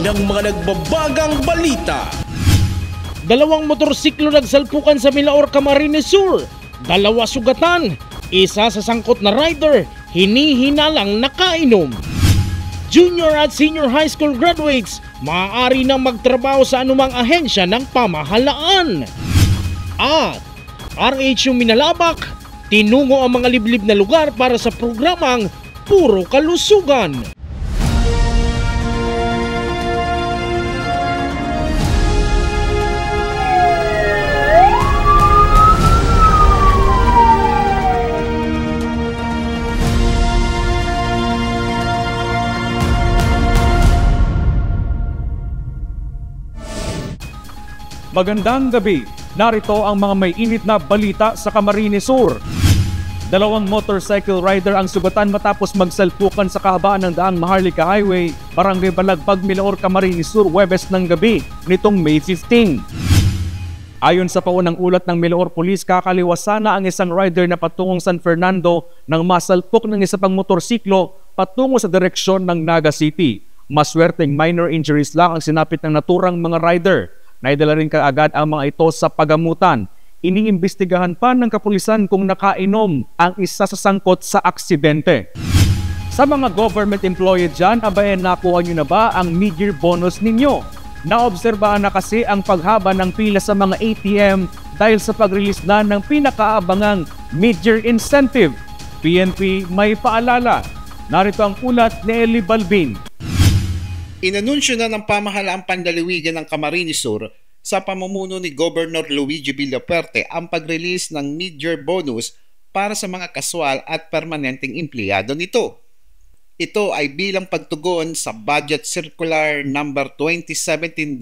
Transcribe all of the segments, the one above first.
ng mga nagbabagang balita. Dalawang motorsiklo nagsalpukan sa Milaor, Camarines Sur. 2 sugatan. Isa sa sangkot na rider, hinihinalang nakainom. Junior at senior high school graduates, maaari nang magtrabaho sa anumang ahensya ng pamahalaan. At RHU Minalabak, tinungo ang mga liblib na lugar para sa programang Puro Kalusugan. Magandang gabi. Narito ang mga may init na balita sa Camarines Sur. 2 motorcycle rider ang sugatan matapos magsalpukan sa kahabaan ng daang Maharlika Highway, Barangay Balagpag, Milaor, Camarines Sur, Huwebes ng gabi nitong May 15. Ayon sa paunang ulat ng Milaor Police, kakaliwas sana ang isang rider na patungong San Fernando nang masalpok ng isa pang motorsiklo patungo sa direksyon ng Naga City. Maswerteng minor injuries lang ang sinapit ng naturang mga rider. Naidala rin kaagad ang mga ito sa pagamutan. Iniimbestigahan pa ng kapulisan kung nakainom ang isa sa sangkot sa aksidente. Sa mga government employee dyan, abay nakuha nyo na ba ang mid-year bonus ninyo? Naobserbahan na kasi ang paghaba ng pila sa mga ATM dahil sa pag-release na ng pinakaabangang mid-year incentive. PNP may paalala. Narito ang ulat ni Eli Balbin. Inanunsyo na ng pamahalaang pandalawigan ng Camarines Sur sa pamumuno ni Governor Luigi Villafuerte ang pag-release ng mid-year bonus para sa mga kaswal at permanenteng empleyado nito. Ito ay bilang pagtugon sa Budget Circular No. 2017-2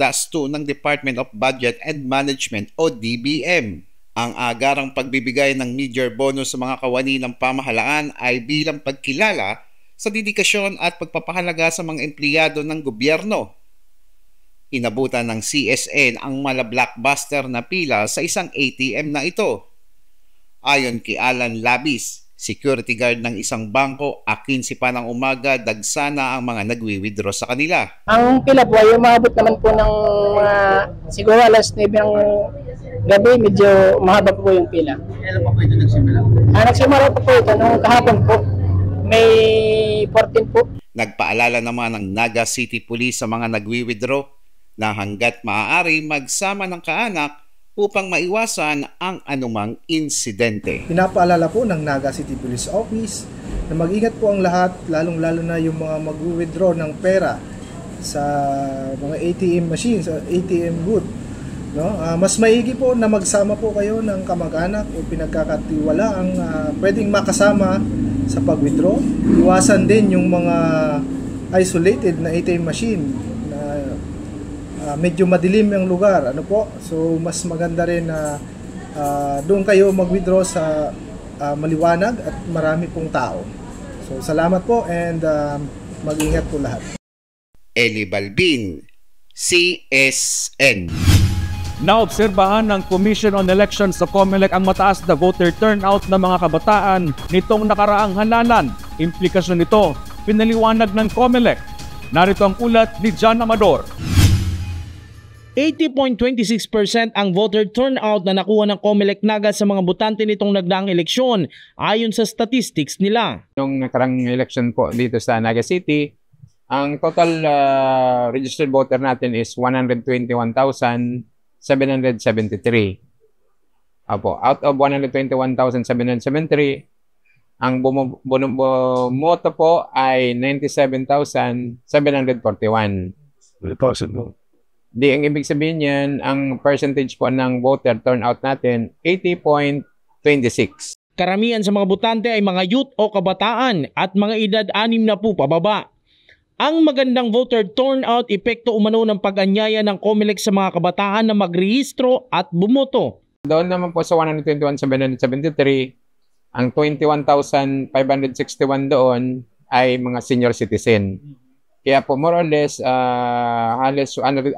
ng Department of Budget and Management o DBM. Ang agarang pagbibigay ng mid-year bonus sa mga kawani ng pamahalaan ay bilang pagkilala sa dedikasyon at pagpapahalaga sa mga empleyado ng gobyerno. Inabutan ng CSN ang mala blockbuster na pila sa isang ATM na ito. Ayon kay Alan Labis, security guard ng isang bangko, akin si panang umaga, dagsana ang mga nagwi-withdraw sa kanila. Ang pila po ay umabot naman po ng siguro alas 9 ng gabi, medyo mahaba po yung pila. Kailan pa po ito nagsimula? Nagsimula po ito nung kahapon po. May 14 po. Nagpaalala naman ng Naga City Police sa mga nagwi-withdraw na hanggat maaari magsama ng kaanak upang maiwasan ang anumang insidente. Pinapaalala po ng Naga City Police Office na mag-ingat po ang lahat, lalong-lalo na yung mga mag-withdraw ng pera sa mga ATM machines, ATM booth. No? Mas maigi po na magsama po kayo ng kamag-anak o pinagkakatiwala ang pwedeng makasama sa pag-withdraw. Iwasan din yung mga isolated na ATM machine na medyo madilim yung lugar. Ano po? So mas maganda rin na doon kayo mag-withdraw sa maliwanag at marami pong tao. So salamat po and mag-ingat po lahat. Eli Balbin, CSN. Naobserbahan ng Commission on Elections sa COMELEC ang mataas na voter turnout ng mga kabataan nitong nakaraang halalan. Implikasyon nito, pinaliwanag ng COMELEC. Narito ang ulat ni John Amador. 80.26% ang voter turnout na nakuha ng COMELEC Naga sa mga botante nitong nagdaang eleksyon ayon sa statistics nila. Nung nakarang election po dito sa Naga City, ang total registered voter natin is 121,773. Apo, out of 121,773, ang bumoto po ay 97,741. Di ang ibig sabihin yan, ang percentage po ng voter turnout natin, 80.26. Karamihan sa mga botante ay mga youth o kabataan at mga edad 6 na po pababa. Ang magandang voter turnout epekto umano ng pag-anyaya ng COMELEC sa mga kabataan na magrehistro at bumoto. Doon naman po sa 121,773, ang 21,561 doon ay mga senior citizen. Kaya po more or less halos 100,000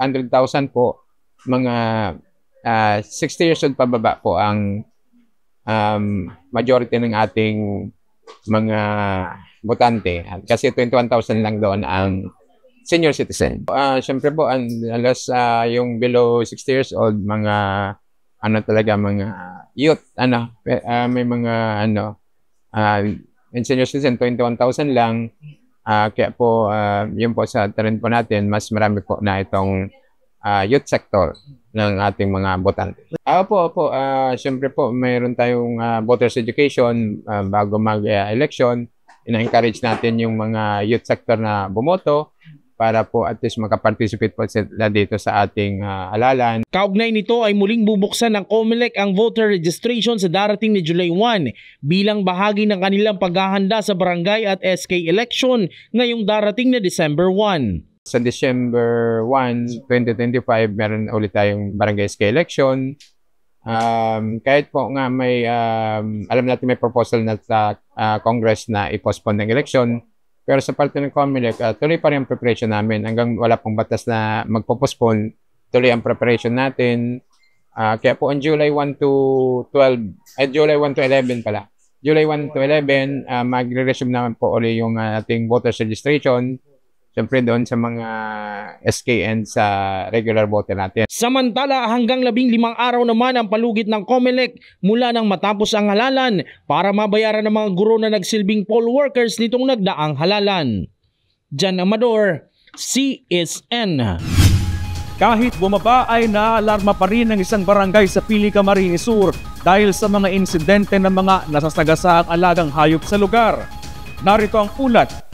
po mga 60 years old pababa po ang majority ng ating mga botante. Kasi 21,000 lang doon ang senior citizen. Siyempre po, alas yung below 60 years old, mga mga youth, may mga in senior citizen, 21,000 lang. Kaya po, yun po sa terrain po natin, mas marami po na itong youth sector ng ating mga botante. Opo, siyempre po, mayroon tayong voters education bago mag-election. Ina-encourage natin yung mga youth sector na bumoto para po at least makaparticipate po sila dito sa ating halalan. Kaugnay nito ay muling bubuksan ng COMELEC ang voter registration sa darating na July 1 bilang bahagi ng kanilang paghahanda sa barangay at SK election ngayong darating na December 1. Sa December 1, 2025, meron ulit tayong barangay SK election. Kahit po nga may, alam natin may proposal na sa Congress na i-postpone ng election, pero sa parte ng COMELEC, tuloy pa rin ang preparation namin. Hanggang wala pong batas na magpo-postpone, tuloy ang preparation natin. Kaya po on July 1 to 12, July 1 to 11 pala. July 1 to 11, magre-resume naman po ulit yung ating voters registration. Siyempre doon sa mga SKN sa regular voter natin. Samantala, hanggang 15 araw naman ang palugit ng COMELEC mula nang matapos ang halalan para mabayaran ng mga guro na nagsilbing poll workers nitong nagdaang halalan. Jan Amador, CSN. Kahit bumaba ay naalarma pa rin ng isang barangay sa Pili, Camarines Sur dahil sa mga insidente ng mga nasasagasaang alagang hayop sa lugar. Narito ang ulat.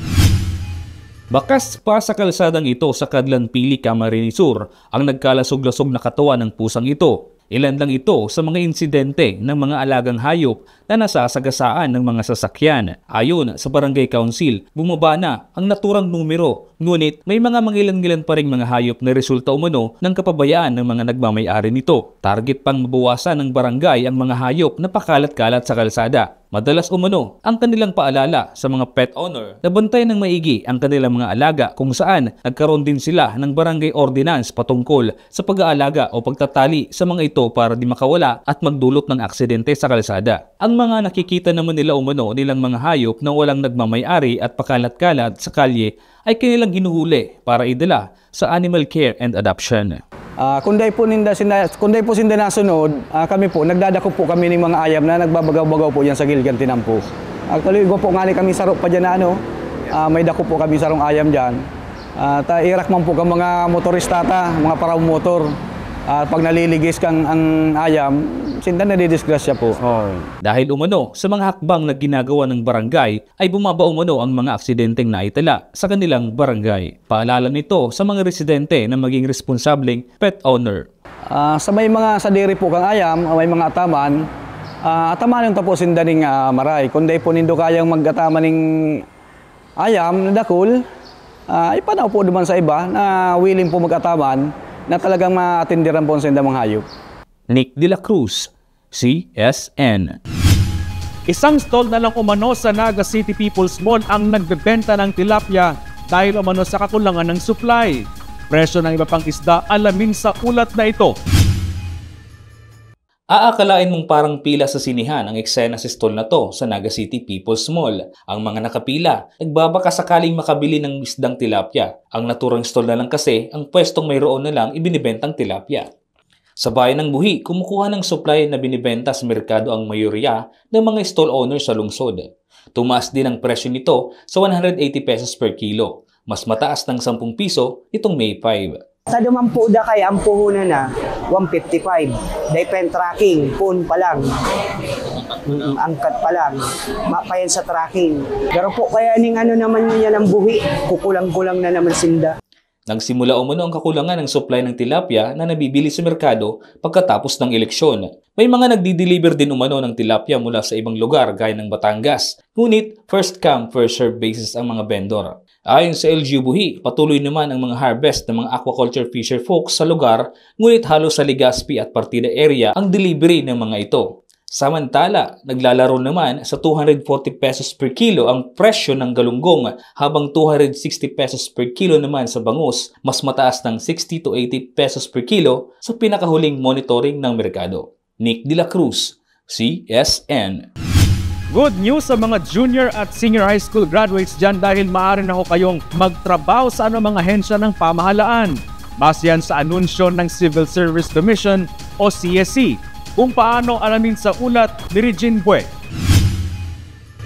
Bakas pa sa kalsadang ito sa Kadlan Pili, Camarines Sur ang nagkalasog-lasog na katawan ng pusang ito. Ilan lang ito sa mga insidente ng mga alagang hayop na nasasagasaan ng mga sasakyan. Ayon sa Barangay Council, bumaba na ang naturang numero. Ngunit may mga mangilan-ngilan pa ring mga hayop na resulta umano ng kapabayaan ng mga nagmamay-ari nito. Target pang mabawasan ng barangay ang mga hayop na pakalat-kalat sa kalsada. Madalas umano ang kanilang paalala sa mga pet owner na bantayan ng maigi ang kanilang mga alaga kung saan nagkaroon din sila ng barangay ordinance patungkol sa pag-aalaga o pagtatali sa mga ito para di makawala at magdulot ng aksidente sa kalsada. Ang mga nakikita naman nila umano nilang mga hayop na walang nagmamay-ari at pakalat-kalat sa kalye ay kanilang hinuhuli para idala sa Animal Care and Adoption. Kunday po sinda nasunod, kami po, nagdadako po kami ng mga ayam na nagbabagaw-bagaw po yan sa Gilgan Tinampo. Actually, po nga kami sarok pa dyan na may dako po kami sarong ayam dyan. Irak man po ka mga motorista mga paraw motor. Pag naliligis kang ang ayam, sinda na didisgrasya po. Dahil umano sa mga hakbang na ginagawa ng barangay ay bumaba umano ang mga aksidenteng naitala sa kanilang barangay. Paalala nito sa mga residente na maging responsableng pet owner. Sa may mga sadiri po kang ayam, may mga ataman, ataman yung tapos sinda ning maray. Kundi po nindo kayang mag-ataman ng ayam na dakul, ipanaw po naman sa iba na willing po mag-ataman na talagang maatindiran po sa mga hayop. Nick De La Cruz, CSN. Isang stall na lang umano sa Naga City People's Mall ang nagbebenta ng tilapia dahil umano sa kakulangan ng supply. Presyo ng iba pang isda alamin sa ulat na ito. Aakalain mong parang pila sa sinihan ang eksena sa stall na to sa Naga City People's Mall. Ang mga nakapila, nagbabaka sakaling makabili ng isdang tilapia. Ang naturang stall na lang kasi, ang pwestong mayroon na lang ibinibentang tilapia. Sa bayan ng Buhi, kumukuha ng supply na binibenta sa merkado ang mayorya ng mga stall owners sa lungsod. Tumaas din ang presyo nito sa 180 pesos per kilo. Mas mataas ng 10 piso itong May 5. Sa dumampuda kay ang puhunan na 155. Depend tracking, phone pa lang. Angkat pa lang. Mapayan sa tracking. Pero po kaya ning naman niya ng Buhi, kukulang-kulang na naman sinda. Nagsimula umano ang kakulangan ng supply ng tilapia na nabibili sa merkado pagkatapos ng eleksyon. May mga nagdi-deliver din umano ng tilapia mula sa ibang lugar gaya ng Batangas. Ngunit first come, first serve basis ang mga vendor. Ayon sa LGU Buhi, patuloy naman ang mga harvest ng mga aquaculture fisher folks sa lugar, ngunit halos sa Legazpi at Partida area ang delivery ng mga ito. Samantala, naglalaro naman sa 240 pesos per kilo ang presyo ng galunggong habang 260 pesos per kilo naman sa bangus, mas mataas ng 60 to 80 pesos per kilo sa pinakahuling monitoring ng merkado. Nick De La Cruz, CSN. Good news sa mga junior at senior high school graduates dyan dahil maaari na ho kayong magtrabaho sa anumang ahensya ng pamahalaan. Base yan sa anunsyo ng Civil Service Commission o CSC. Kung paano alamin sa ulat ni Regine Bue.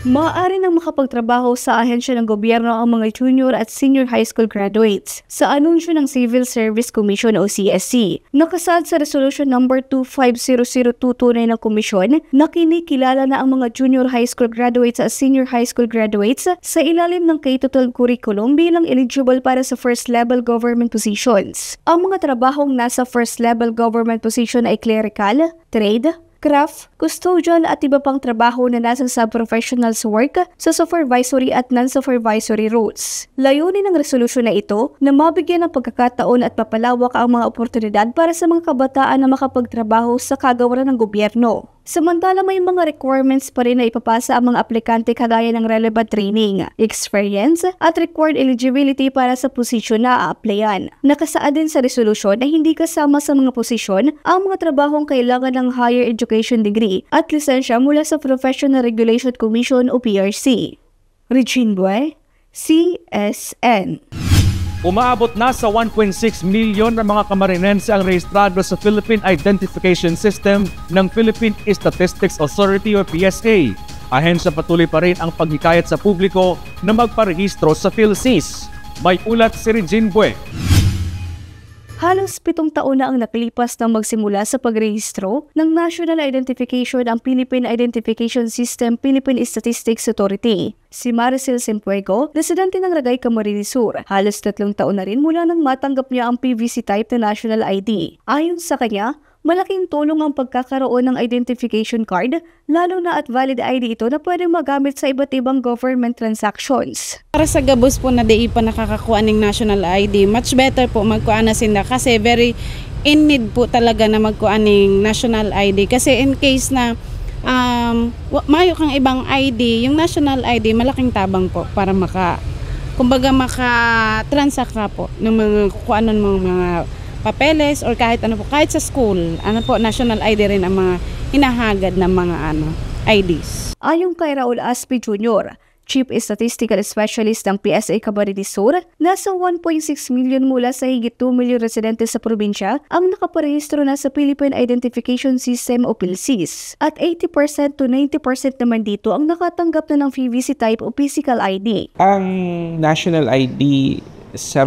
Maaari nang makapagtrabaho sa ahensya ng gobyerno ang mga junior at senior high school graduates sa anunsyo ng Civil Service Commission o CSC. Nakasad sa Resolution No. 250022 ng komisyon na kinikilala na ang mga junior high school graduates at senior high school graduates sa ilalim ng K-12 curriculum bilang eligible para sa first level government positions. Ang mga trabahong nasa first level government position ay clerical, trade, craft, custodial at iba pang trabaho na nasa sub-professionals work sa supervisory at non-supervisory roles. Layunin ng resolusyon na ito na mabigyan ng pagkakataon at papalawak ang mga oportunidad para sa mga kabataan na makapagtrabaho sa kagawaran ng gobyerno. Samantala may mga requirements pa rin na ipapasa ang mga aplikante kagaya ng relevant training, experience at required eligibility para sa posisyon na a-applyan. Nakasaad din sa resolusyon na hindi kasama sa mga posisyon ang mga trabahong kailangan ng higher education degree at lisensya mula sa Professional Regulation Commission o PRC. Regine Bue, CSN. Umaabot na sa 1.6 milyon na mga Camarinense ang rehistrado sa Philippine Identification System ng Philippine Statistics Authority o PSA. Ahensya patuloy pa rin ang paghikayat sa publiko na magparehistro sa PhilSys. May ulat si Regine Bue. Halos 7 taon na ang nakalipas nang magsimula sa pagrehistro ng National Identification ang Philippine Identification System Philippine Statistics Authority. Si Maricel Simpuego, residente ng Ragay, Camarines Sur, halos 3 taon na rin mula nang matanggap niya ang PVC type na National ID. Ayon sa kanya, malaking tulong ang pagkakaroon ng identification card, lalo na at valid ID ito na pwedeng magamit sa iba't ibang government transactions. Para sa gabos po na di pa nakakakuha ng national ID, much better po magkuha na sila kasi very in need po talaga na magkuha ng national ID. Kasi in case na mayo kang ibang ID, yung national ID malaking tabang po para maka-transact ka po ng mga kukuhanan ng mga papeles or kahit ano po, kahit sa school, national ID rin ang mga hinahagad ng mga IDs. Ayon kay Raul Aspi Jr., Chief Statistical Specialist ng PSA Camarines Sur, nasa 1.6 million mula sa higit 2 million residente sa probinsya ang nakaparehistro na sa Philippine Identification System o PhilSys. At 80% to 90% naman dito ang nakatanggap na ng PVC type o physical ID. Ang national ID sa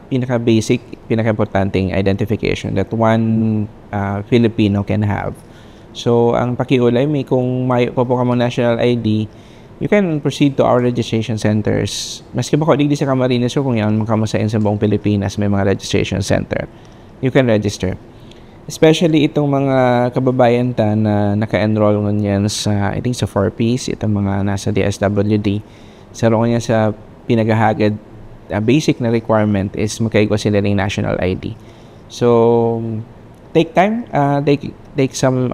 pinaka-basic, pinaka-importanting identification that one Filipino can have. So, ang pakiulay, kung may po ka mong national ID, you can proceed to our registration centers. Maski ba ko digdi sa Camarines Sur, kung yan makamusain sa buong Pilipinas, may mga registration center. You can register. Especially itong mga kababayan na naka-enroll ngunyan sa, I think sa 4Ps, itong mga nasa DSWD. Sa roon yan sa pinagahagad, basic na requirement is makaigwa sila ng national ID. So, take time, take some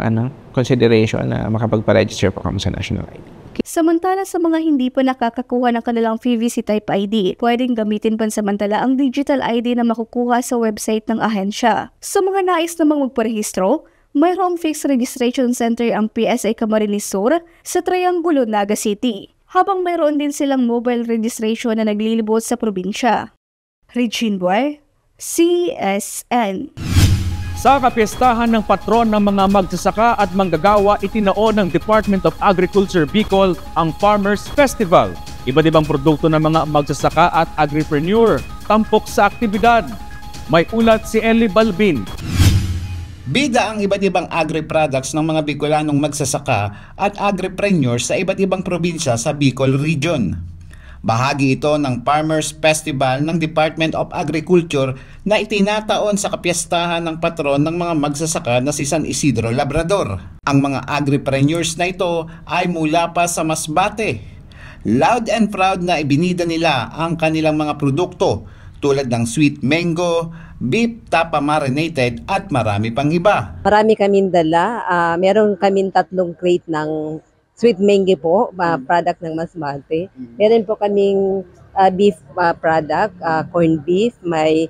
consideration na makapagpa-register po kamo sa national ID. Samantala sa mga hindi pa nakakakuha ng kanilang PVC type ID, pwedeng gamitin pansamantala ang digital ID na makukuha sa website ng ahensya. Sa mga nais namang magparehistro, mayroong fixed registration center ang PSA Camarines Sur sa Triangulo, Naga City. Habang mayroon din silang mobile registration na naglilibot sa probinsya. Regine Bue, CSN. Sa kapistahan ng patron ng mga magsasaka at manggagawa, itinao ng Department of Agriculture Bicol ang Farmers Festival. Iba't ibang produkto ng mga magsasaka at agripreneur, tampok sa aktibidad. May ulat si Eli Balbin. Bida ang iba't ibang agri-products ng mga Bicolanong magsasaka at agripreneurs sa iba't ibang probinsya sa Bicol Region. Bahagi ito ng Farmers Festival ng Department of Agriculture na itinataon sa kapiyastahan ng patron ng mga magsasaka na si San Isidro Labrador. Ang mga agripreneurs na ito ay mula pa sa Masbate. Loud and proud na ibinida nila ang kanilang mga produkto tulad ng sweet mango, beef tapa marinated at marami pang iba. Marami kaming dala. Meron kaming 3 crate ng sweet mango po, product ng Masbate. Meron po kaming beef product, corned beef, may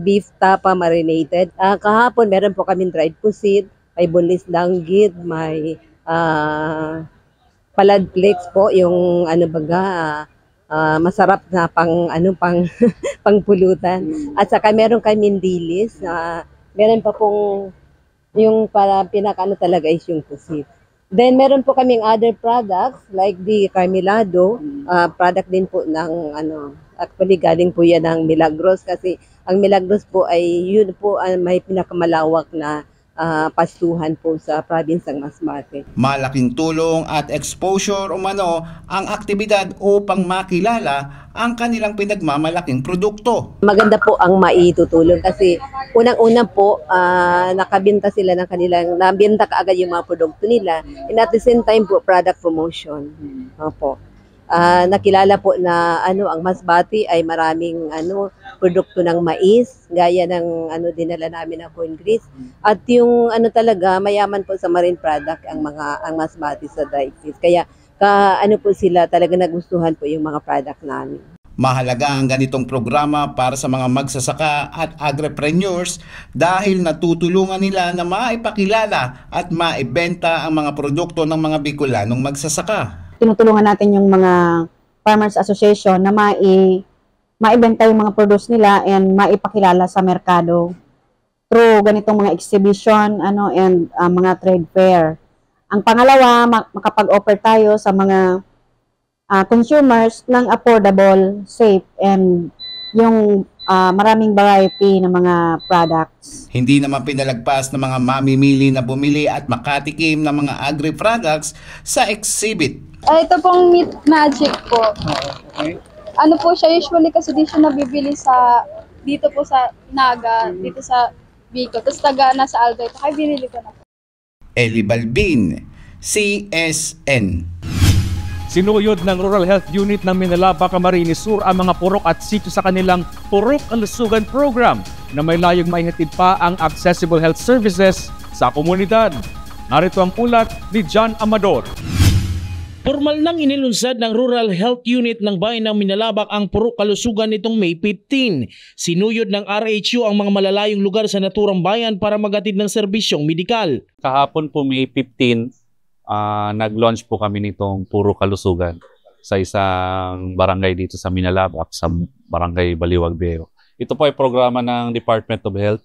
beef tapa marinated. Kahapon meron po kaming dried pusit, may boneless langgit, may palad flakes po, yung masarap na pangpulutan. At saka meron kami dilis, meron pa pong yung para talaga is yung pusit. Then meron po kaming other products like the Carmelado, product din po ng actually galing po yan ng Milagros kasi ang Milagros po ay yun po may pinakamalawak na pastuhan po sa probinsang Masbate. Malaking tulong at exposure umano ang aktibidad upang makilala ang kanilang pinagmamalaking produkto. Maganda po ang maitutulong kasi unang-una po nakabenta sila ng nabenta kaagad yung mga produkto nila and at the same time po product promotion. Opo. Nakilala po na ang Masbate ay maraming produkto ng mais, gaya ng dinala namin na corn grits. At yung talaga mayaman po sa marine product ang Masbate sa diocese. Kaya po sila talaga nagustuhan po yung mga product namin. Mahalaga ang ganitong programa para sa mga magsasaka at agripreneurs dahil natutulungan nila na maipakilala at maibenta ang mga produkto ng mga Bicolanong magsasaka. Tinutulungan natin yung mga Farmers Association na maibenta yung mga produce nila and maipakilala sa merkado through ganitong mga exhibition and mga trade fair. Ang pangalawa, makapag-offer tayo sa mga consumers ng affordable, safe, and yung maraming variety ng mga products. Hindi naman pinalagpas ng mga mamimili na bumili at makatikim ng mga agri-products sa exhibit. Ito pong Meat Magic po. Okay. Ano po siya, usually kasi di siya nabibili dito po sa Naga, dito sa Bicol. Tapos nasa Aldo ito. Kaya binili ko na po. Eli Balbin, CSN. Sinuyod ng Rural Health Unit ng Minalaba, Camarines Sur ang mga purok at sitio sa kanilang Purok Kalusugan Program na may layong maihatid pa ang accessible health services sa komunidad. Narito ang ulat ni John Amador. Formal nang inilunsad ng Rural Health Unit ng Bayan ng Minalabak ang Purok Kalusugan nitong May 15. Sinuyod ng RHU ang mga malalayong lugar sa naturang bayan para magatid ng serbisyong medikal. Kahapon po May 15, nag-launch po kami nitong Purok Kalusugan sa isang barangay dito sa Minalabak, sa Barangay Baliwag Beo. Ito po ay programa ng Department of Health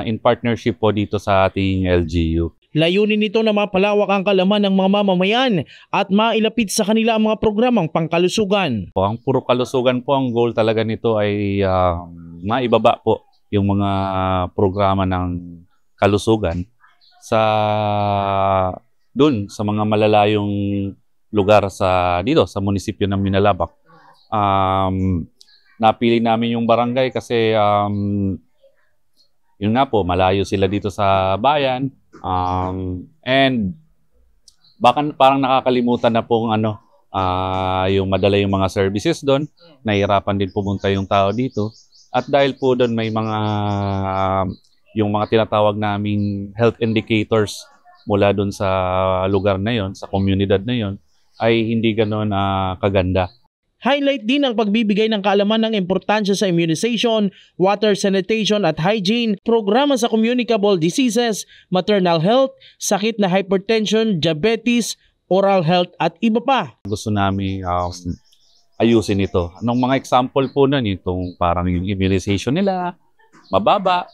in partnership po dito sa ating LGU. Layunin nito na mapalawak ang kalaman ng mga mamamayan at mailapit sa kanila ang mga programang pangkalusugan. Ang Purok Kalusugan po, ang goal talaga nito ay maibaba po yung mga programa ng kalusugan sa mga malalayong lugar dito sa munisipyo ng Minalabak. Napili namin yung barangay kasi yun nga po, malayo sila dito sa bayan. And baka parang nakakalimutan na pong yung madala yung mga services doon. Nahihirapan din pumunta yung tao dito. At dahil po doon may yung mga tinatawag naming health indicators mula doon sa lugar na yon, sa komunidad na yon, ay hindi ganoon kaganda. Highlight din ang pagbibigay ng kaalaman ng importansya sa immunization, water sanitation at hygiene, programa sa communicable diseases, maternal health, sakit na hypertension, diabetes, oral health at iba pa. Gusto namin ayusin ito. Anong mga example po nun, itong parang yung immunization nila, mababa,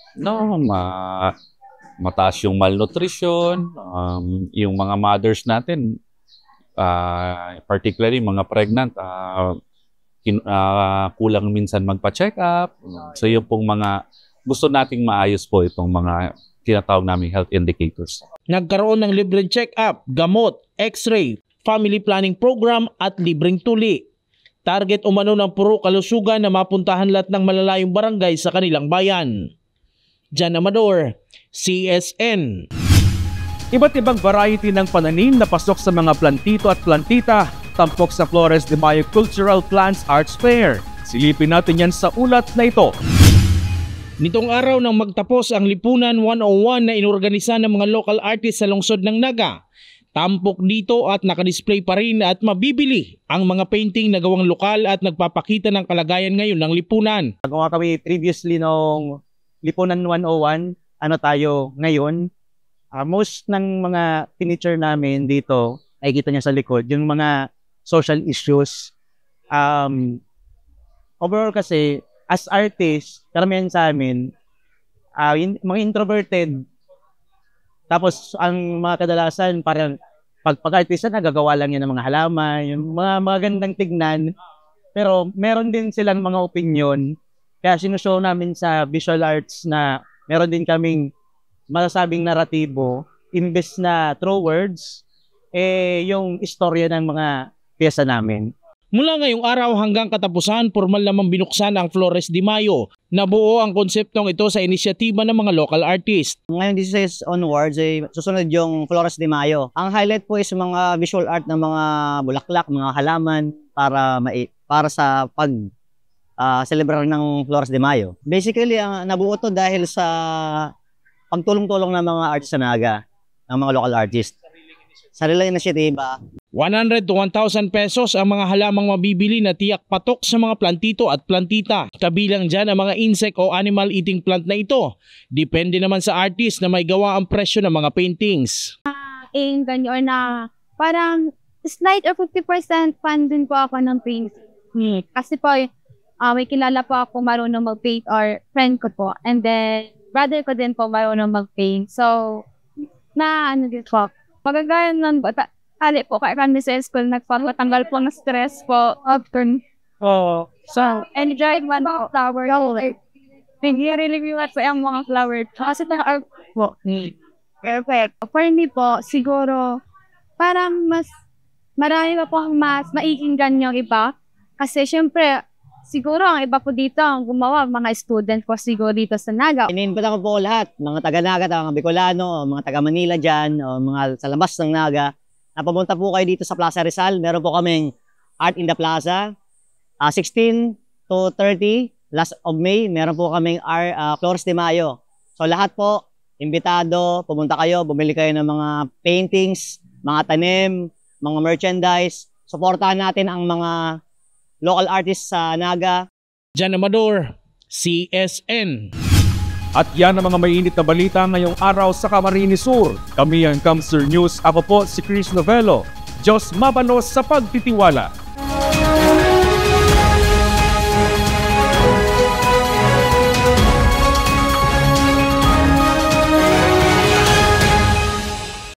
mataas yung malnutrition, yung mga mothers natin, particularly mga pregnant, kulang minsan magpa-check up. So yung pong mga gusto nating maayos po itong mga tinatawag naming health indicators. Nagkaroon ng libreng check-up, gamot, x-ray, family planning program at libreng tuli. Target umano ng Purok Kalusugan na mapuntahan lahat ng malalayong barangay sa kanilang bayan. John Amador, CSN. Iba't ibang variety ng pananim na pasok sa mga plantito at plantita, tampok sa Flores de Mayo Cultural Plants Arts Fair. Silipin natin yan sa ulat na ito. Nitong araw nang magtapos ang Lipunan 101 na inorganisa ng mga local artists sa lungsod ng Naga, tampok dito at nakadisplay pa rin at mabibili ang mga painting na gawang lokal at nagpapakita ng kalagayan ngayon ng lipunan. Nagawa kami previously nung Lipunan 101, tayo ngayon. Most ng mga furniture namin dito nakikita niya sa likod, yung mga social issues. Overall kasi, as artist, karamihan sa amin, mga introverted. Tapos, ang mga kadalasan, parang pag-artista, nagagawa lang yan ng mga halaman, yung mga magandang tignan. Pero meron din silang mga opinion. Kaya sinushow namin sa visual arts na meron din kaming masasabing naratibo, imbes na through words, yung istorya ng mga piyesa namin. Mula ngayong araw hanggang katapusan, formal namang binuksan ang Flores de Mayo. Nabuo ang konseptong ito sa inisyatiba ng mga local artist. Ngayong 16 onwards, susunod yung Flores de Mayo. Ang highlight po is mga visual art ng mga bulaklak, mga halaman para sa celebrar ng Flores de Mayo. Basically, nabuo to dahil sa pagtulong-tulong ng mga artist sa Naga, ng mga local artist. Sariling inisyatiba. 100 to 1,000 pesos ang mga halamang mabibili na tiyak patok sa mga plantito at plantita. Kabilang dyan ang mga insect o animal eating plant na ito. Depende naman sa artist na may gawa ang presyo ng mga paintings. Ganyan na parang slight or 50% fan din po ako ng paint. Kasi po, may kilala po ako marunong mag-paint or friend ko po. And then, brother ko din po marunong mag-paint. So, din po. Magagaya nun po, ali po kami sa school, nagpapatanggal po ng stress po after. So, enjoy man po flower. Nag-i-review po yung mga flower. Kasi na-art po. Perfect. For me po, siguro, parang marami pa po mas maikinggan yung iba. Kasi syempre, siguro ang iba po dito, ang gumawa, mga student po siguro dito sa Naga. Iniinbita ko po lahat, mga taga-Naga, mga Bicolano, mga taga-Manila dyan, o mga sa labas ng Naga. Napapunta po kayo dito sa Plaza Rizal. Meron po kaming Art in the Plaza. 16 to 30, last of May, meron po kaming Flores de Mayo. So lahat po, imbitado, pumunta kayo, bumili kayo ng mga paintings, mga tanim, mga merchandise. Suportahan natin ang mga local artists sa Naga. Jan Amador, CSN. At yan ang mga mainit na balita ngayong araw sa Camarines Sur. Kami ang Kamsur News. Ako po si Chris Novello. Diyos mabanos sa pagtitiwala.